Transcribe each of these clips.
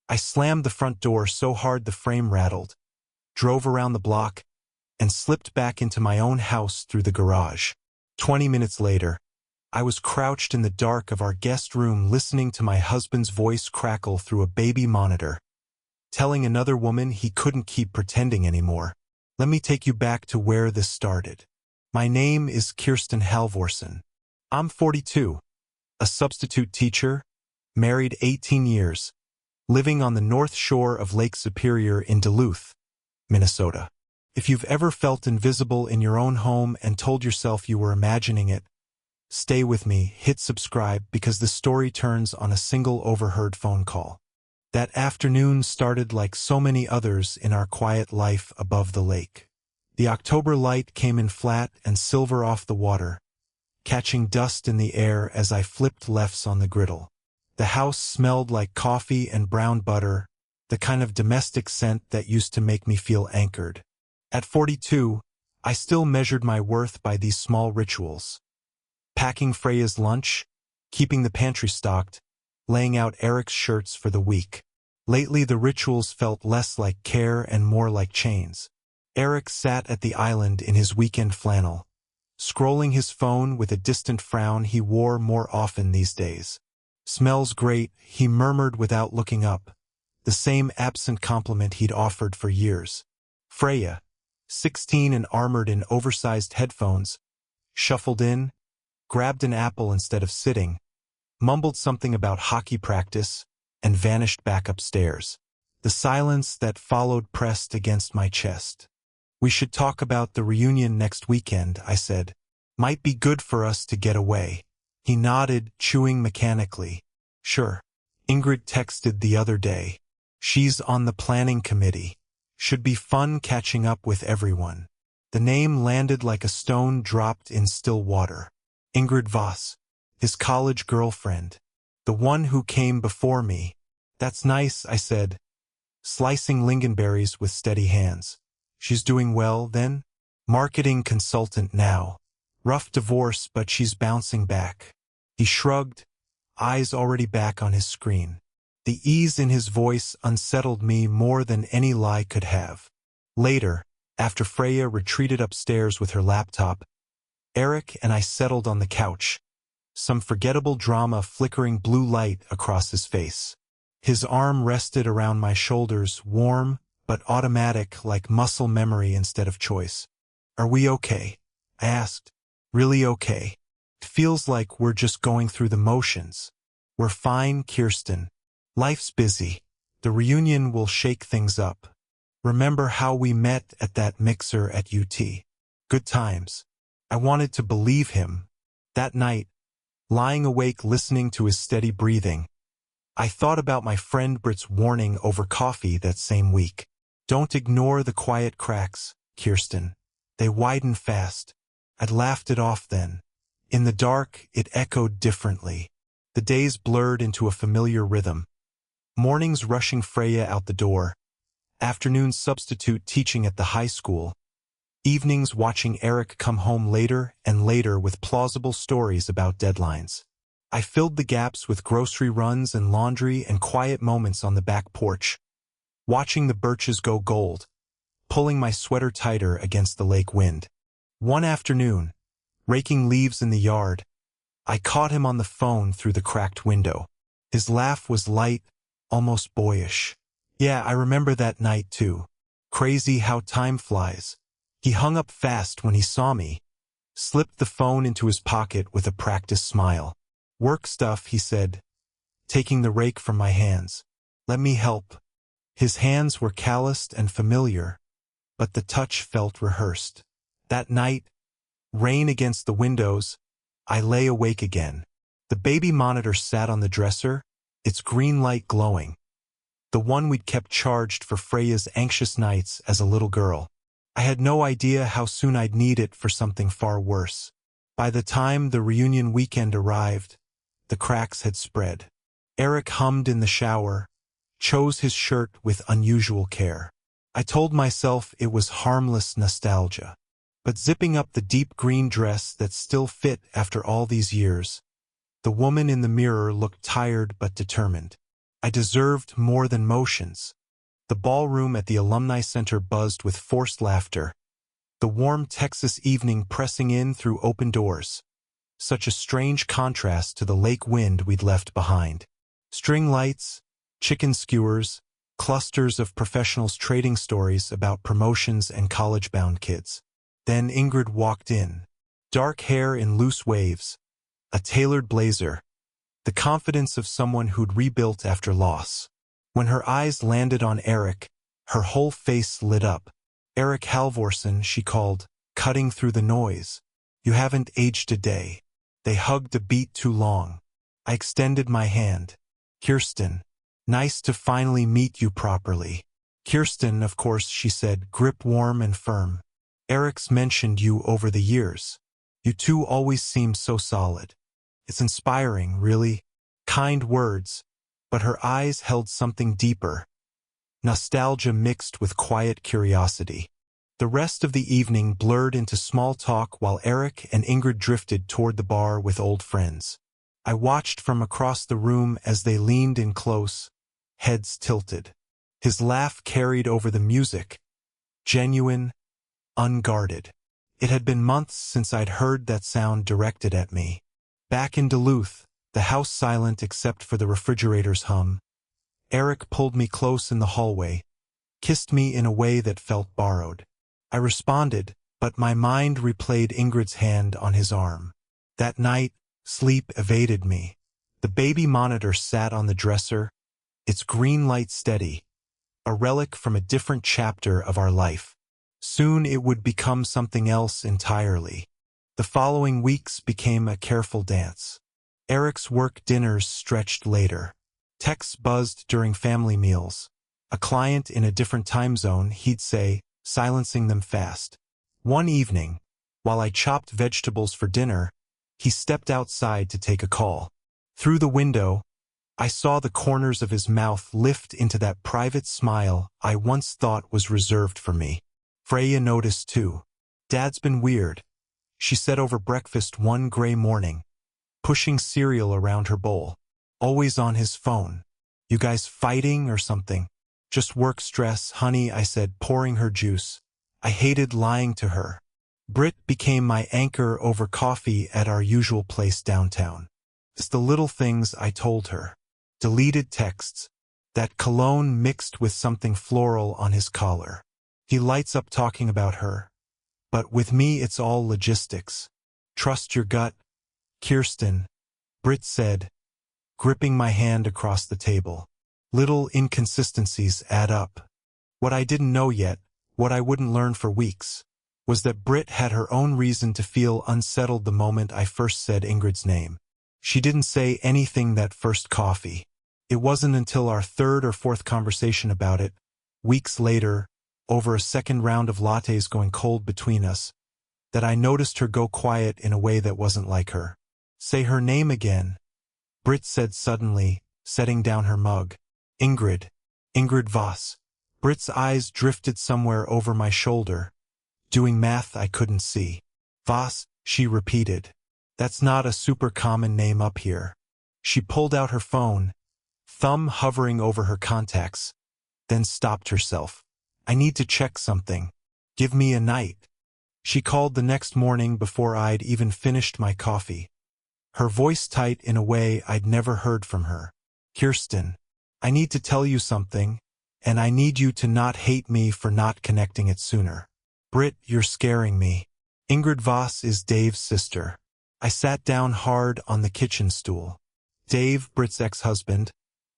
I slammed the front door so hard the frame rattled, drove around the block, and slipped back into my own house through the garage. 20 minutes later, I was crouched in the dark of our guest room listening to my husband's voice crackle through a baby monitor, telling another woman he couldn't keep pretending anymore. Let me take you back to where this started. My name is Kirsten Halvorsen. I'm 42, a substitute teacher, married 18 years, living on the north shore of Lake Superior in Duluth, Minnesota. If you've ever felt invisible in your own home and told yourself you were imagining it, stay with me, hit subscribe, because the story turns on a single overheard phone call. That afternoon started like so many others in our quiet life above the lake. The October light came in flat and silver off the water, catching dust in the air as I flipped lefts on the griddle. The house smelled like coffee and brown butter, the kind of domestic scent that used to make me feel anchored. At 42, I still measured my worth by these small rituals. Packing Freya's lunch, keeping the pantry stocked, laying out Eric's shirts for the week. Lately the rituals felt less like care and more like chains. Eric sat at the island in his weekend flannel, scrolling his phone with a distant frown he wore more often these days. Smells great, he murmured without looking up, the same absent compliment he'd offered for years. Freya, 16 and armored in oversized headphones, shuffled in, grabbed an apple instead of sitting, mumbled something about hockey practice, and vanished back upstairs. The silence that followed pressed against my chest. We should talk about the reunion next weekend, I said. Might be good for us to get away. He nodded, chewing mechanically. Sure. Ingrid texted the other day. She's on the planning committee. Should be fun catching up with everyone. The name landed like a stone dropped in still water. Ingrid Voss, his college girlfriend. The one who came before me. That's nice, I said, slicing lingonberries with steady hands. She's doing well, then? Marketing consultant now. Rough divorce, but she's bouncing back. He shrugged, eyes already back on his screen. The ease in his voice unsettled me more than any lie could have. Later, after Freya retreated upstairs with her laptop, Eric and I settled on the couch, some forgettable drama flickering blue light across his face. His arm rested around my shoulders, warm but automatic, like muscle memory instead of choice. Are we okay? I asked. Really okay. It feels like we're just going through the motions. We're fine, Kirsten. Life's busy. The reunion will shake things up. Remember how we met at that mixer at UT? Good times. I wanted to believe him. That night, lying awake listening to his steady breathing, I thought about my friend Britt's warning over coffee that same week. Don't ignore the quiet cracks, Kirsten. They widen fast. I'd laughed it off then. In the dark, it echoed differently. The days blurred into a familiar rhythm. Mornings rushing Freya out the door. Afternoons substitute teaching at the high school. Evenings watching Eric come home later and later with plausible stories about deadlines. I filled the gaps with grocery runs and laundry and quiet moments on the back porch, watching the birches go gold, pulling my sweater tighter against the lake wind. One afternoon, raking leaves in the yard, I caught him on the phone through the cracked window. His laugh was light, almost boyish. Yeah, I remember that night too. Crazy how time flies. He hung up fast when he saw me, slipped the phone into his pocket with a practiced smile. Work stuff, he said, taking the rake from my hands. Let me help. His hands were calloused and familiar, but the touch felt rehearsed. That night, rain against the windows, I lay awake again. The baby monitor sat on the dresser, its green light glowing. The one we'd kept charged for Freya's anxious nights as a little girl. I had no idea how soon I'd need it for something far worse. By the time the reunion weekend arrived, the cracks had spread. Eric hummed in the shower, chose his shirt with unusual care. I told myself it was harmless nostalgia. But zipping up the deep green dress that still fit after all these years, the woman in the mirror looked tired but determined. I deserved more than motions. The ballroom at the Alumni Center buzzed with forced laughter, the warm Texas evening pressing in through open doors. Such a strange contrast to the lake wind we'd left behind. String lights, chicken skewers, clusters of professionals trading stories about promotions and college-bound kids. Then Ingrid walked in. Dark hair in loose waves, a tailored blazer, the confidence of someone who'd rebuilt after loss. When her eyes landed on Eric, her whole face lit up. "Eric Halvorsen," she called, cutting through the noise. "You haven't aged a day." They hugged a beat too long. I extended my hand. "Kirsten, nice to finally meet you properly." "Kirsten, of course," she said, grip warm and firm. "Eric's mentioned you over the years. You two always seem so solid. It's inspiring, really." Kind words, but her eyes held something deeper. Nostalgia mixed with quiet curiosity. The rest of the evening blurred into small talk while Eric and Ingrid drifted toward the bar with old friends. I watched from across the room as they leaned in close, heads tilted. His laugh carried over the music, genuine, unguarded. It had been months since I'd heard that sound directed at me. Back in Duluth, the house silent except for the refrigerator's hum, Eric pulled me close in the hallway, kissed me in a way that felt borrowed. I responded, but my mind replayed Ingrid's hand on his arm. That night, sleep evaded me. The baby monitor sat on the dresser, its green light steady, a relic from a different chapter of our life. Soon it would become something else entirely. The following weeks became a careful dance. Eric's work dinners stretched later. Texts buzzed during family meals. A client in a different time zone, he'd say, silencing them fast. One evening, while I chopped vegetables for dinner, he stepped outside to take a call. Through the window, I saw the corners of his mouth lift into that private smile I once thought was reserved for me. Freya noticed too. "Dad's been weird," she said over breakfast one gray morning, pushing cereal around her bowl. "Always on his phone. You guys fighting or something?" "Just work stress, honey," I said, pouring her juice. I hated lying to her. Britt became my anchor over coffee at our usual place downtown. It's the little things I told her. Deleted texts. That cologne mixed with something floral on his collar. He lights up talking about her. But with me it's all logistics. "Trust your gut, Kirsten," Britt said, gripping my hand across the table. Little inconsistencies add up. What I didn't know yet, what I wouldn't learn for weeks, was that Britt had her own reason to feel unsettled the moment I first said Ingrid's name. She didn't say anything that first coffee. It wasn't until our third or fourth conversation about it, weeks later, over a second round of lattes going cold between us, that I noticed her go quiet in a way that wasn't like her. "Say her name again," Britt said suddenly, setting down her mug. "Ingrid. Ingrid Voss." Britt's eyes drifted somewhere over my shoulder, doing math I couldn't see. "Voss," she repeated. "That's not a super common name up here." She pulled out her phone, thumb hovering over her contacts, then stopped herself. "I need to check something. Give me a night." She called the next morning before I'd even finished my coffee. Her voice tight in a way I'd never heard from her. "Kirsten, I need to tell you something, and I need you to not hate me for not connecting it sooner." "Britt, you're scaring me." Ingrid Voss is Dave's sister. I sat down hard on the kitchen stool. Dave, Britt's ex-husband,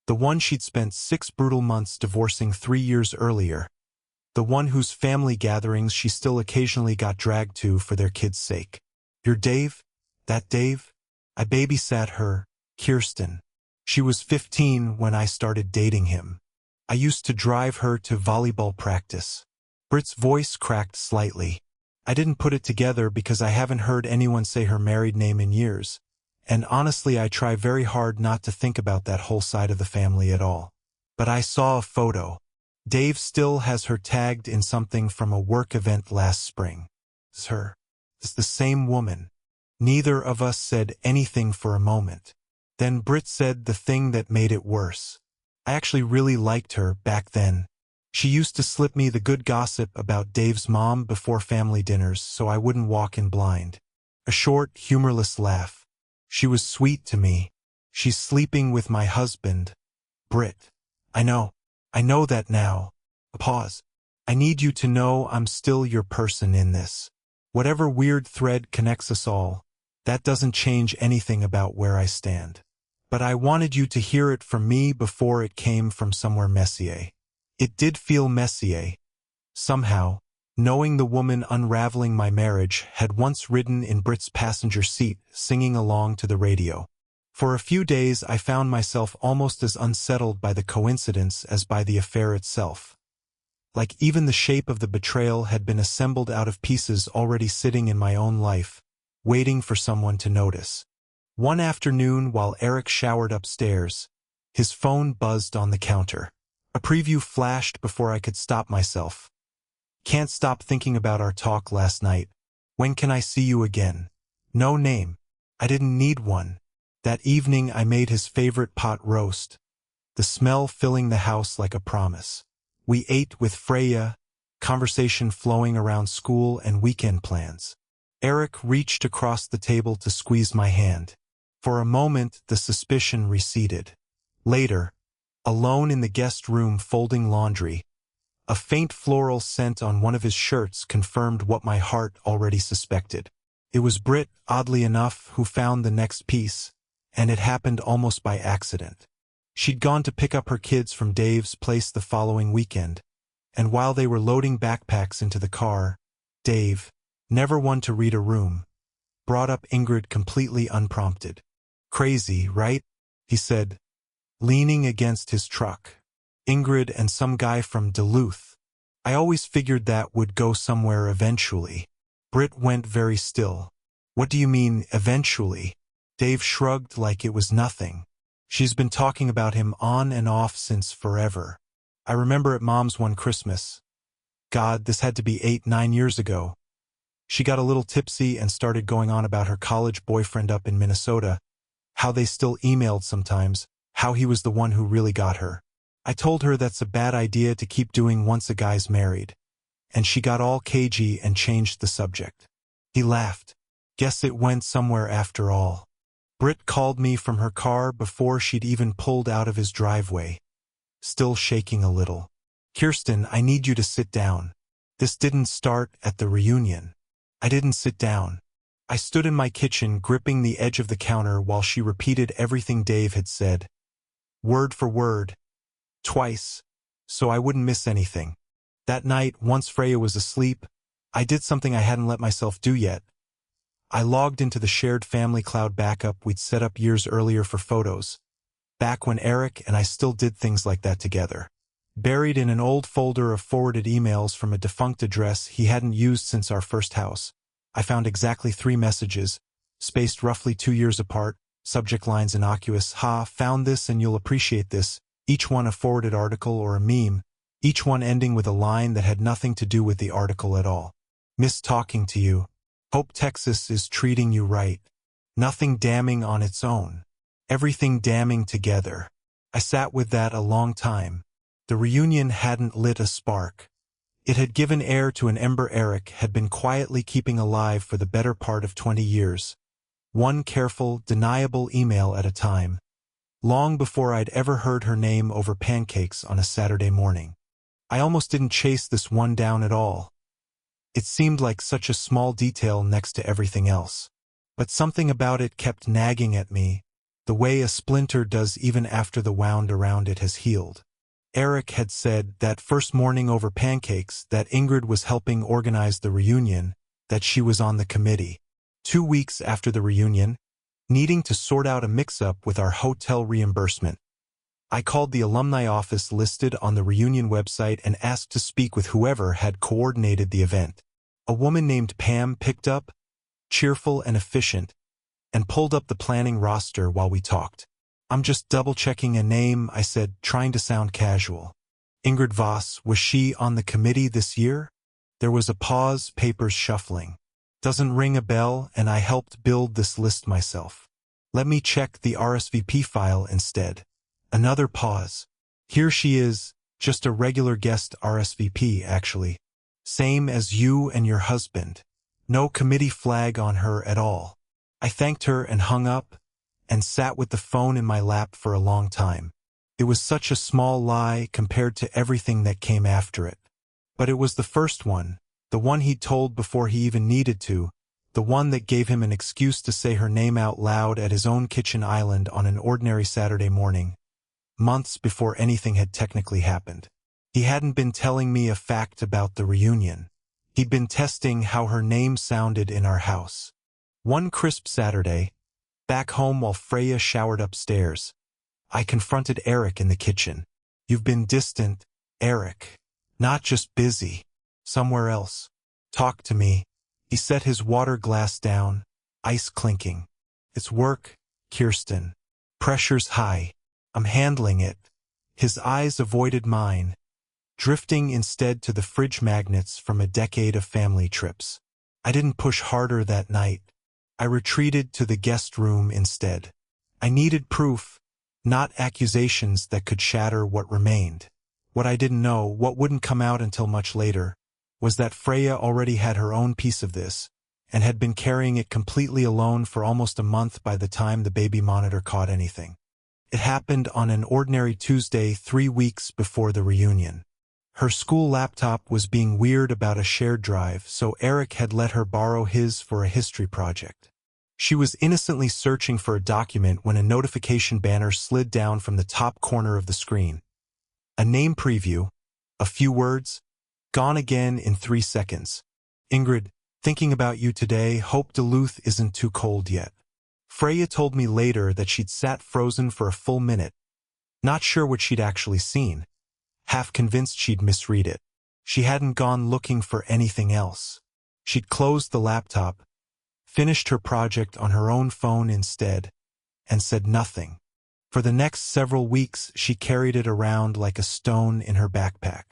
the one she'd spent 6 brutal months divorcing 3 years earlier, the one whose family gatherings she still occasionally got dragged to for their kids' sake. "You're Dave? That Dave?" I babysat her, Kirsten. She was 15 when I started dating him. I used to drive her to volleyball practice. Britt's voice cracked slightly. I didn't put it together because I haven't heard anyone say her married name in years, and honestly I try very hard not to think about that whole side of the family at all. But I saw a photo. Dave still has her tagged in something from a work event last spring. It's her. It's the same woman. Neither of us said anything for a moment. Then Britt said the thing that made it worse. I actually really liked her back then. She used to slip me the good gossip about Dave's mom before family dinners so I wouldn't walk in blind. A short, humorless laugh. She was sweet to me. She's sleeping with my husband, Britt. I know that now. A pause. I need you to know I'm still your person in this. Whatever weird thread connects us all, that doesn't change anything about where I stand. But I wanted you to hear it from me before it came from somewhere messier. It did feel messier. Somehow, knowing the woman unraveling my marriage had once ridden in Britt's passenger seat, singing along to the radio. For a few days I found myself almost as unsettled by the coincidence as by the affair itself. Like even the shape of the betrayal had been assembled out of pieces already sitting in my own life, waiting for someone to notice. One afternoon while Eric showered upstairs, his phone buzzed on the counter. A preview flashed before I could stop myself. Can't stop thinking about our talk last night. When can I see you again? No name. I didn't need one. That evening I made his favorite pot roast, the smell filling the house like a promise. We ate with Freya, conversation flowing around school and weekend plans. Eric reached across the table to squeeze my hand. For a moment the suspicion receded. Later, alone in the guest room folding laundry, a faint floral scent on one of his shirts confirmed what my heart already suspected. It was Britt, oddly enough, who found the next piece, and it happened almost by accident. She'd gone to pick up her kids from Dave's place the following weekend, and while they were loading backpacks into the car, Dave, never one to read a room, brought up Ingrid completely unprompted. "Crazy, right?" he said, leaning against his truck. "Ingrid and some guy from Duluth. I always figured that would go somewhere eventually." Britt went very still. "What do you mean, eventually?" Dave shrugged like it was nothing. "She's been talking about him on and off since forever. I remember at Mom's one Christmas. God, this had to be 8-9 years ago. She got a little tipsy and started going on about her college boyfriend up in Minnesota, how they still emailed sometimes, how he was the one who really got her. I told her that's a bad idea to keep doing once a guy's married, and she got all cagey and changed the subject." He laughed. "Guess it went somewhere after all." Britt called me from her car before she'd even pulled out of his driveway, still shaking a little. "Kirsten, I need you to sit down. This didn't start at the reunion." I didn't sit down. I stood in my kitchen gripping the edge of the counter while she repeated everything Dave had said, word for word, twice, so I wouldn't miss anything. That night, once Freya was asleep, I did something I hadn't let myself do yet. I logged into the shared family cloud backup we'd set up years earlier for photos, back when Eric and I still did things like that together. Buried in an old folder of forwarded emails from a defunct address he hadn't used since our first house, I found exactly 3 messages, spaced roughly 2 years apart, subject lines innocuous, "Ha, found this and you'll appreciate this," each one a forwarded article or a meme, each one ending with a line that had nothing to do with the article at all. "Miss talking to you. Hope Texas is treating you right." Nothing damning on its own. Everything damning together. I sat with that a long time. The reunion hadn't lit a spark. It had given air to an ember Eric had been quietly keeping alive for the better part of 20 years. One careful, deniable email at a time. Long before I'd ever heard her name over pancakes on a Saturday morning. I almost didn't chase this one down at all. It seemed like such a small detail next to everything else. But something about it kept nagging at me, the way a splinter does even after the wound around it has healed. Eric had said that first morning over pancakes that Ingrid was helping organize the reunion, that she was on the committee. 2 weeks after the reunion, needing to sort out a mix-up with our hotel reimbursement, I called the alumni office listed on the reunion website and asked to speak with whoever had coordinated the event. A woman named Pam picked up, cheerful and efficient, and pulled up the planning roster while we talked. "I'm just double-checking a name," I said, trying to sound casual. "Ingrid Voss, was she on the committee this year?" There was a pause, papers shuffling. "Doesn't ring a bell, and I helped build this list myself. Let me check the RSVP file instead." Another pause. Here she is, just a regular guest RSVP, actually. Same as you and your husband. No committee flag on her at all. I thanked her and hung up, and sat with the phone in my lap for a long time. It was such a small lie compared to everything that came after it. But it was the first one, the one he'd told before he even needed to, the one that gave him an excuse to say her name out loud at his own kitchen island on an ordinary Saturday morning, months before anything had technically happened. He hadn't been telling me a fact about the reunion. He'd been testing how her name sounded in our house. One crisp Saturday, back home while Freya showered upstairs, I confronted Eric in the kitchen. You've been distant, Eric. Not just busy. Somewhere else. Talk to me. He set his water glass down, ice clinking. It's work, Kirsten. Pressure's high. I'm handling it. His eyes avoided mine, drifting instead to the fridge magnets from a decade of family trips. I didn't push harder that night. I retreated to the guest room instead. I needed proof, not accusations that could shatter what remained. What I didn't know, what wouldn't come out until much later, was that Freya already had her own piece of this, and had been carrying it completely alone for almost a month by the time the baby monitor caught anything. It happened on an ordinary Tuesday 3 weeks before the reunion. Her school laptop was being weird about a shared drive, so Eric had let her borrow his for a history project. She was innocently searching for a document when a notification banner slid down from the top corner of the screen. A name preview, a few words, gone again in 3 seconds. Ingrid, thinking about you today, hope Duluth isn't too cold yet. Freya told me later that she'd sat frozen for a full minute, not sure what she'd actually seen, half convinced she'd misread it. She hadn't gone looking for anything else. She'd closed the laptop, finished her project on her own phone instead, and said nothing. For the next several weeks, she carried it around like a stone in her backpack.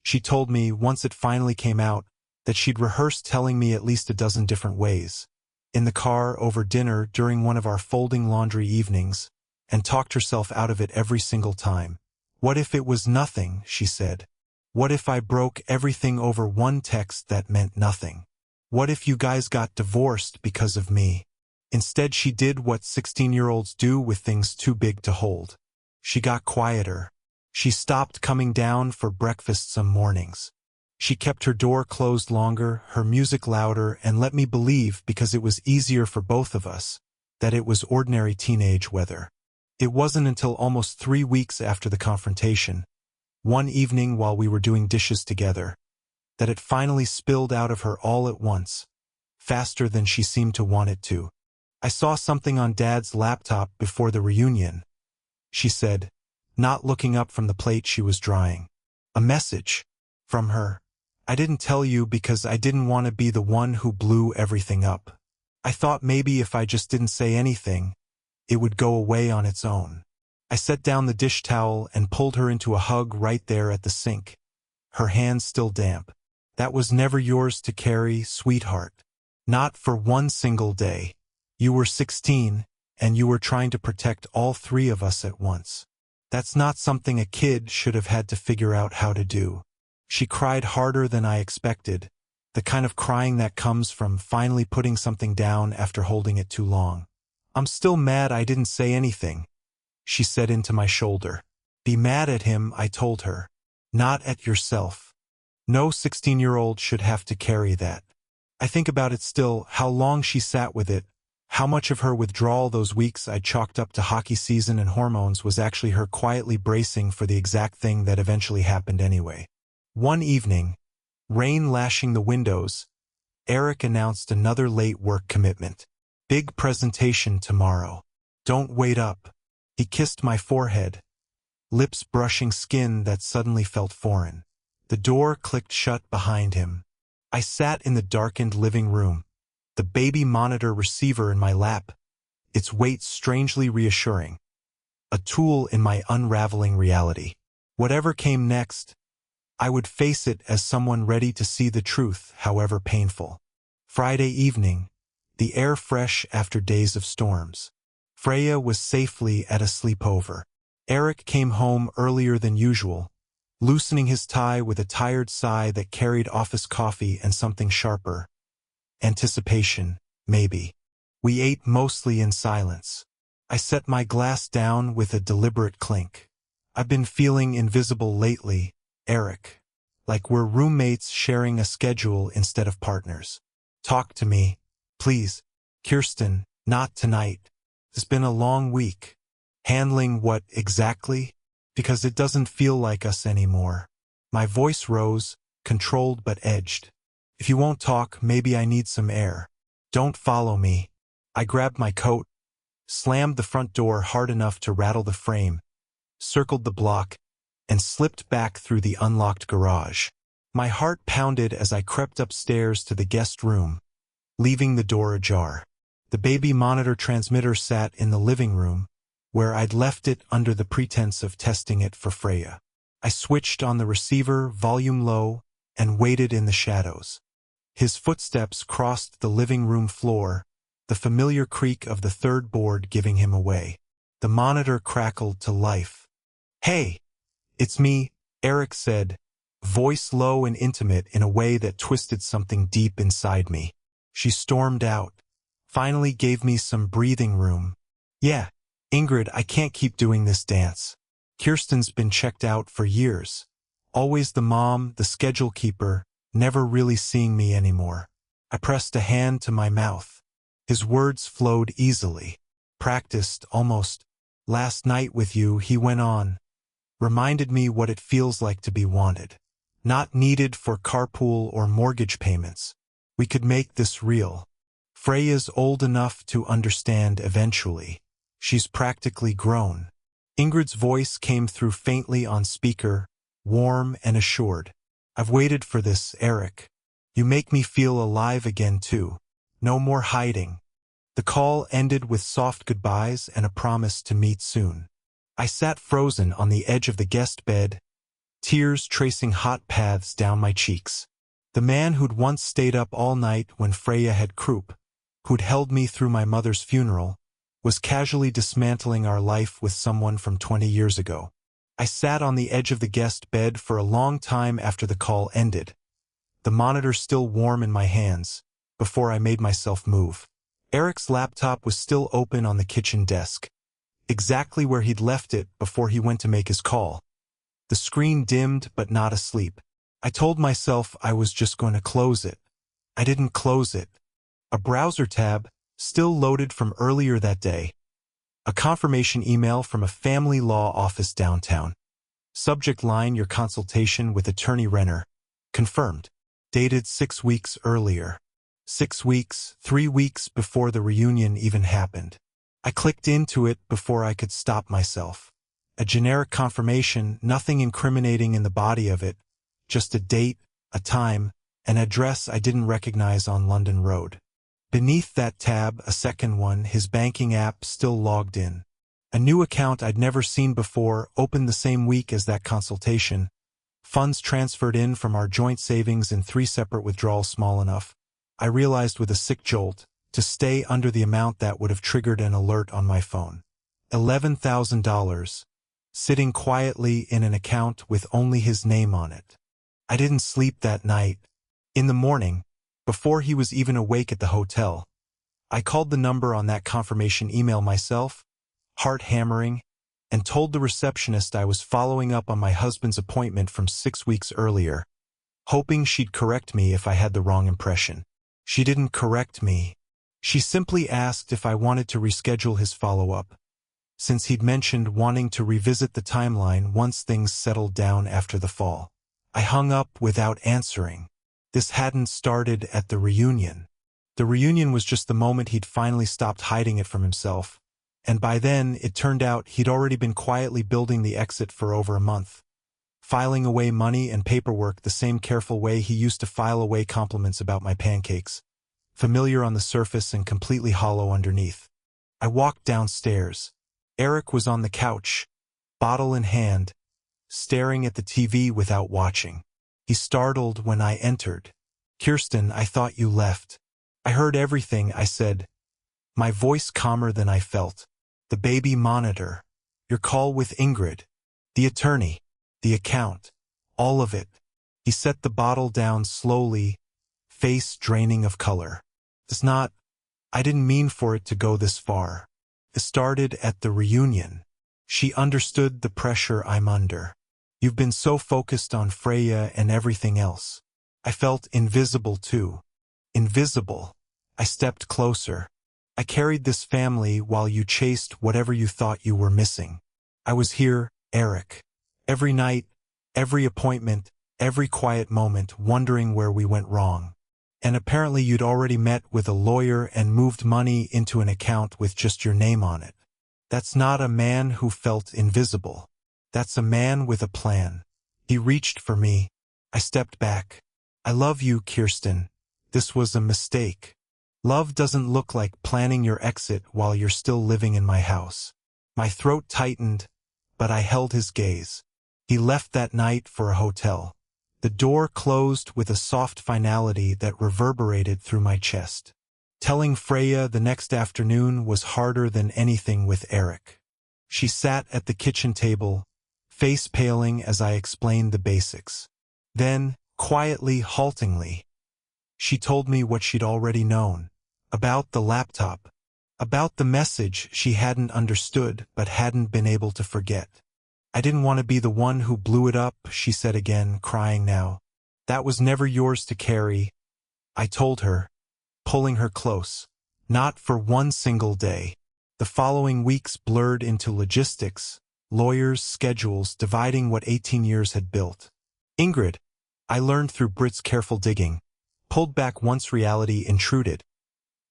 She told me, once it finally came out, that she'd rehearsed telling me at least a dozen different ways. In the car, over dinner, during one of our folding laundry evenings, and talked herself out of it every single time. What if it was nothing, she said. What if I broke everything over one text that meant nothing? What if you guys got divorced because of me? Instead, she did what 16-year-olds do with things too big to hold. She got quieter. She stopped coming down for breakfast some mornings. She kept her door closed longer, her music louder, and let me believe, because it was easier for both of us, that it was ordinary teenage weather. It wasn't until almost 3 weeks after the confrontation, one evening while we were doing dishes together, that it finally spilled out of her all at once, faster than she seemed to want it to. I saw something on Dad's laptop before the reunion, she said, not looking up from the plate she was drying. A message. From her. I didn't tell you because I didn't want to be the one who blew everything up. I thought maybe if I just didn't say anything, it would go away on its own. I set down the dish towel and pulled her into a hug right there at the sink, her hands still damp. That was never yours to carry, sweetheart. Not for one single day. You were 16, and you were trying to protect all 3 of us at once. That's not something a kid should have had to figure out how to do. She cried harder than I expected, the kind of crying that comes from finally putting something down after holding it too long. I'm still mad I didn't say anything, she said into my shoulder. Be mad at him, I told her. Not at yourself. No 16-year-old should have to carry that. I think about it still, how long she sat with it, how much of her withdrawal those weeks I chalked up to hockey season and hormones was actually her quietly bracing for the exact thing that eventually happened anyway. One evening, rain lashing the windows, Eric announced another late work commitment. Big presentation tomorrow. Don't wait up. He kissed my forehead, lips brushing skin that suddenly felt foreign. The door clicked shut behind him. I sat in the darkened living room, the baby monitor receiver in my lap, its weight strangely reassuring. A tool in my unraveling reality. Whatever came next, I would face it as someone ready to see the truth, however painful. Friday evening, the air fresh after days of storms. Freya was safely at a sleepover. Eric came home earlier than usual, loosening his tie with a tired sigh that carried office coffee and something sharper. Anticipation, maybe. We ate mostly in silence. I set my glass down with a deliberate clink. I've been feeling invisible lately, Eric. Like we're roommates sharing a schedule instead of partners. Talk to me, please. Kirsten, not tonight. It's been a long week. Handling what exactly? Because it doesn't feel like us anymore. My voice rose, controlled but edged. If you won't talk, maybe I need some air. Don't follow me. I grabbed my coat, slammed the front door hard enough to rattle the frame, circled the block, and slipped back through the unlocked garage. My heart pounded as I crept upstairs to the guest room, leaving the door ajar. The baby monitor transmitter sat in the living room, where I'd left it under the pretense of testing it for Freya. I switched on the receiver, volume low, and waited in the shadows. His footsteps crossed the living room floor, the familiar creak of the third board giving him away. The monitor crackled to life. "Hey, it's me," Eric said, voice low and intimate in a way that twisted something deep inside me. She stormed out, finally gave me some breathing room. "Yeah, Ingrid, I can't keep doing this dance. Kirsten's been checked out for years. Always the mom, the schedule keeper, never really seeing me anymore." I pressed a hand to my mouth. His words flowed easily. "Practiced, almost. Last night with you," he went on. "Reminded me what it feels like to be wanted. Not needed for carpool or mortgage payments. We could make this real. Freya's old enough to understand eventually. She's practically grown." Ingrid's voice came through faintly on speaker, warm and assured. "I've waited for this, Eric. You make me feel alive again too. No more hiding." The call ended with soft goodbyes and a promise to meet soon. I sat frozen on the edge of the guest bed, tears tracing hot paths down my cheeks. The man who'd once stayed up all night when Freya had croup, who'd held me through my mother's funeral, was casually dismantling our life with someone from 20 years ago. I sat on the edge of the guest bed for a long time after the call ended, the monitor still warm in my hands, before I made myself move. Eric's laptop was still open on the kitchen desk, exactly where he'd left it before he went to make his call. The screen dimmed but not asleep. I told myself I was just going to close it. I didn't close it. A browser tab, still loaded from earlier that day. A confirmation email from a family law office downtown. Subject line: "Your consultation with Attorney Renner. Confirmed." Dated 6 weeks earlier. 6 weeks, 3 weeks before the reunion even happened. I clicked into it before I could stop myself. A generic confirmation, nothing incriminating in the body of it, just a date, a time, an address I didn't recognize on London Road. Beneath that tab, a second one, his banking app still logged in. A new account I'd never seen before, opened the same week as that consultation. Funds transferred in from our joint savings in 3 separate withdrawals small enough, I realized with a sick jolt, to stay under the amount that would have triggered an alert on my phone. $11,000, sitting quietly in an account with only his name on it. I didn't sleep that night. In the morning, before he was even awake at the hotel, I called the number on that confirmation email myself, heart hammering, and told the receptionist I was following up on my husband's appointment from 6 weeks earlier, hoping she'd correct me if I had the wrong impression. She didn't correct me. She simply asked if I wanted to reschedule his follow-up, since he'd mentioned wanting to revisit the timeline once things settled down after the fall. I hung up without answering. This hadn't started at the reunion. The reunion was just the moment he'd finally stopped hiding it from himself, and by then it turned out he'd already been quietly building the exit for over a month, filing away money and paperwork the same careful way he used to file away compliments about my pancakes, familiar on the surface and completely hollow underneath. I walked downstairs. Eric was on the couch, bottle in hand, staring at the TV without watching. He startled when I entered. "Kirsten, I thought you left." "I heard everything," I said, my voice calmer than I felt. "The baby monitor. Your call with Ingrid. The attorney. The account. All of it. He set the bottle down slowly, face draining of color. It's not. I didn't mean for it to go this far. It started at the reunion. She understood the pressure I'm under. You've been so focused on Freya and everything else. I felt invisible too. Invisible. I stepped closer. I carried this family while you chased whatever you thought you were missing. I was here, Eric. Every night, every appointment, every quiet moment, wondering where we went wrong. And apparently you'd already met with a lawyer and moved money into an account with just your name on it. That's not a man who felt invisible. That's a man with a plan. He reached for me. I stepped back. I love you, Kirsten. This was a mistake. Love doesn't look like planning your exit while you're still living in my house. My throat tightened, but I held his gaze. He left that night for a hotel. The door closed with a soft finality that reverberated through my chest. Telling Freya the next afternoon was harder than anything with Eric. She sat at the kitchen table, face paling as I explained the basics. Then, quietly, haltingly, she told me what she'd already known. About the laptop. About the message she hadn't understood but hadn't been able to forget. I didn't want to be the one who blew it up, she said again, crying now. That was never yours to carry, I told her, pulling her close. Not for one single day. The following weeks blurred into logistics, lawyers, schedules, dividing what 18 years had built. Ingrid, I learned through Britt's careful digging, pulled back once reality intruded.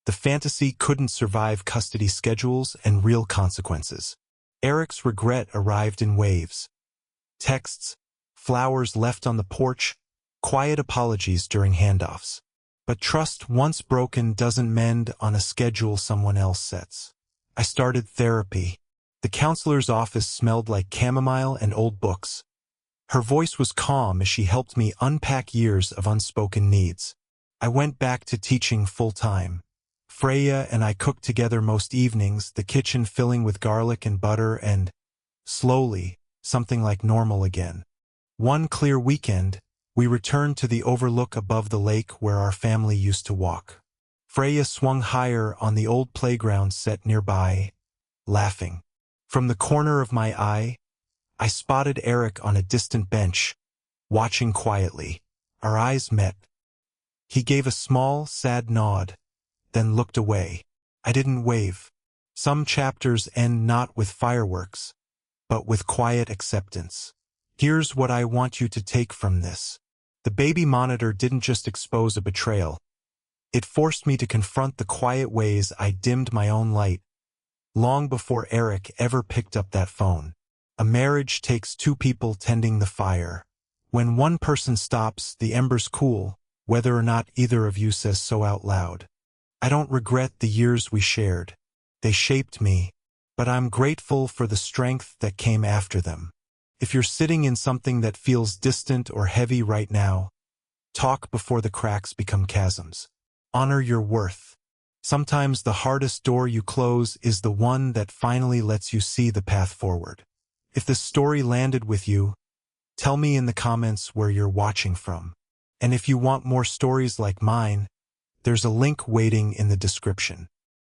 The fantasy couldn't survive custody schedules and real consequences. Eric's regret arrived in waves. Texts, flowers left on the porch, quiet apologies during handoffs. But trust once broken doesn't mend on a schedule someone else sets. I started therapy. The counselor's office smelled like chamomile and old books. Her voice was calm as she helped me unpack years of unspoken needs. I went back to teaching full-time. Freya and I cooked together most evenings, the kitchen filling with garlic and butter and, slowly, something like normal again. One clear weekend, we returned to the overlook above the lake where our family used to walk. Freya swung higher on the old playground set nearby, laughing. From the corner of my eye, I spotted Eric on a distant bench, watching quietly. Our eyes met. He gave a small, sad nod, then looked away. I didn't wave. Some chapters end not with fireworks, but with quiet acceptance. Here's what I want you to take from this. The baby monitor didn't just expose a betrayal. It forced me to confront the quiet ways I dimmed my own light, long before Eric ever picked up that phone. A marriage takes two people tending the fire. When one person stops, the embers cool, whether or not either of you says so out loud. I don't regret the years we shared. They shaped me, but I'm grateful for the strength that came after them. If you're sitting in something that feels distant or heavy right now, talk before the cracks become chasms. Honor your worth. Sometimes the hardest door you close is the one that finally lets you see the path forward. If this story landed with you, tell me in the comments where you're watching from. And if you want more stories like mine, there's a link waiting in the description.